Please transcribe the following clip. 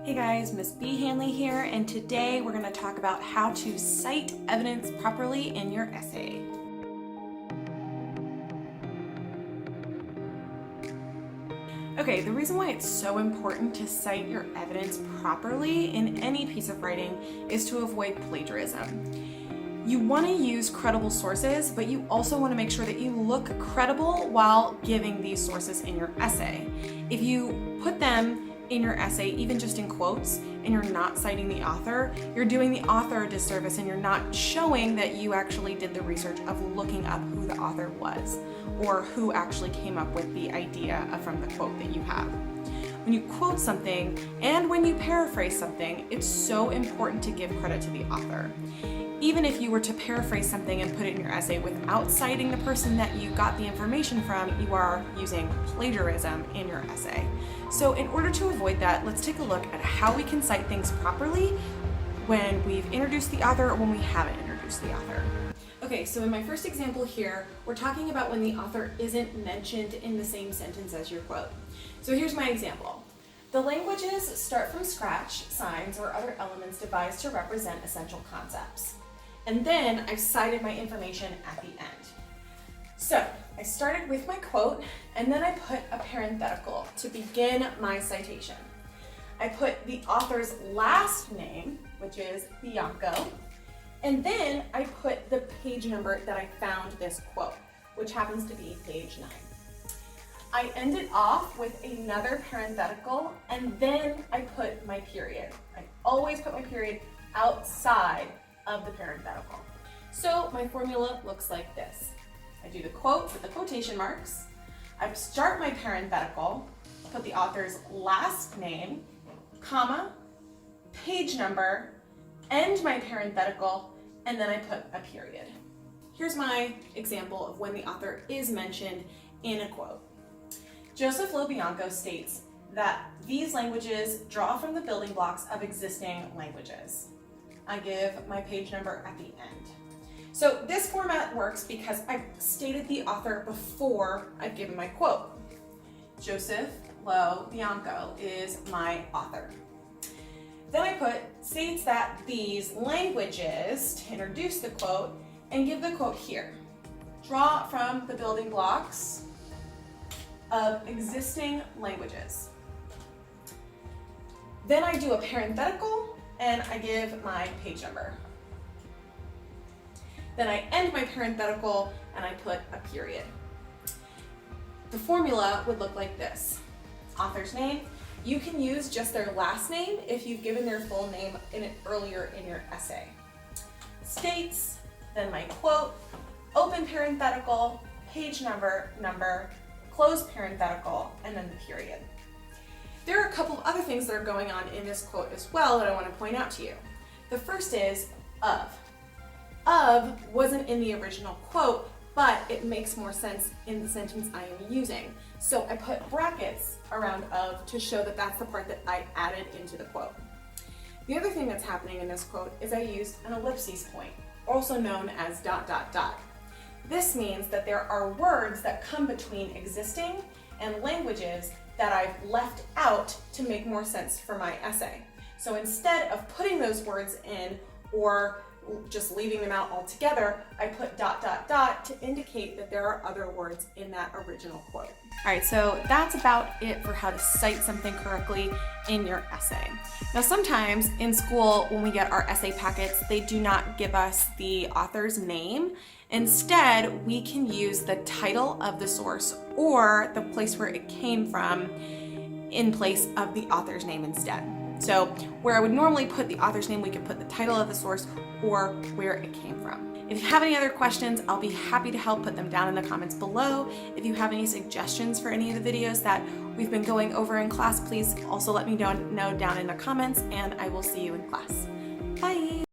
Hey guys, Miss B. Hanley here, and today we're going to talk about how to cite evidence properly in your essay. Okay, the reason why it's so important to cite your evidence properly in any piece of writing is to avoid plagiarism. You want to use credible sources, but you also want to make sure that you look credible while giving these sources in your essay. If you put them in your essay, even just in quotes, and you're not citing the author, you're doing the author a disservice and you're not showing that you actually did the research of looking up who the author was or who actually came up with the idea from the quote that you have. When you quote something and when you paraphrase something, it's so important to give credit to the author. Even if you were to paraphrase something and put it in your essay without citing the person that you got the information from, you are using plagiarism in your essay. So in order to avoid that, let's take a look at how we can cite things properly when we've introduced the author or when we haven't introduced the author. Okay, so in my first example here, we're talking about when the author isn't mentioned in the same sentence as your quote. So here's my example. The languages start from scratch, signs or other elements devised to represent essential concepts. And then I've cited my information at the end. So I started with my quote and then I put a parenthetical to begin my citation. I put the author's last name, which is Bianco, and then I put the page number that I found this quote, which happens to be page 9. I ended off with another parenthetical and then I put my period. I always put my period outside of the parenthetical. So my formula looks like this. I do the quote with the quotation marks, I start my parenthetical, put the author's last name, comma, page number, end my parenthetical, and then I put a period. Here's my example of when the author is mentioned in a quote. Joseph Lobianco states that these languages draw from the building blocks of existing languages. I give my page number at the end. So this format works because I've stated the author before I've given my quote. Joseph Lobianco is my author. Then I put states that these languages to introduce the quote and give the quote here. Draw from the building blocks of existing languages. Then I do a parenthetical and I give my page number. Then I end my parenthetical and I put a period. The formula would look like this. Author's name. You can use just their last name if you've given their full name earlier in your essay. States, then my quote, open parenthetical, page number, close parenthetical, and then the period. There are a couple of other things that are going on in this quote as well that I want to point out to you. The first is of. Of wasn't in the original quote, but it makes more sense in the sentence I am using. So I put brackets around of to show that that's the part that I added into the quote. The other thing that's happening in this quote is I used an ellipsis point, also known as ... This means that there are words that come between existing and languages that I've left out to make more sense for my essay. So instead of putting those words in or just leaving them out altogether, I put ... to indicate that there are other words in that original quote. All right, so that's about it for how to cite something correctly in your essay. Now sometimes in school when we get our essay packets, they do not give us the author's name. Instead, we can use the title of the source or the place where it came from in place of the author's name instead. So where I would normally put the author's name, we could put the title of the source or where it came from. If you have any other questions, I'll be happy to help. Put them down in the comments below. If you have any suggestions for any of the videos that we've been going over in class, please also let me know down in the comments, and I will see you in class. Bye!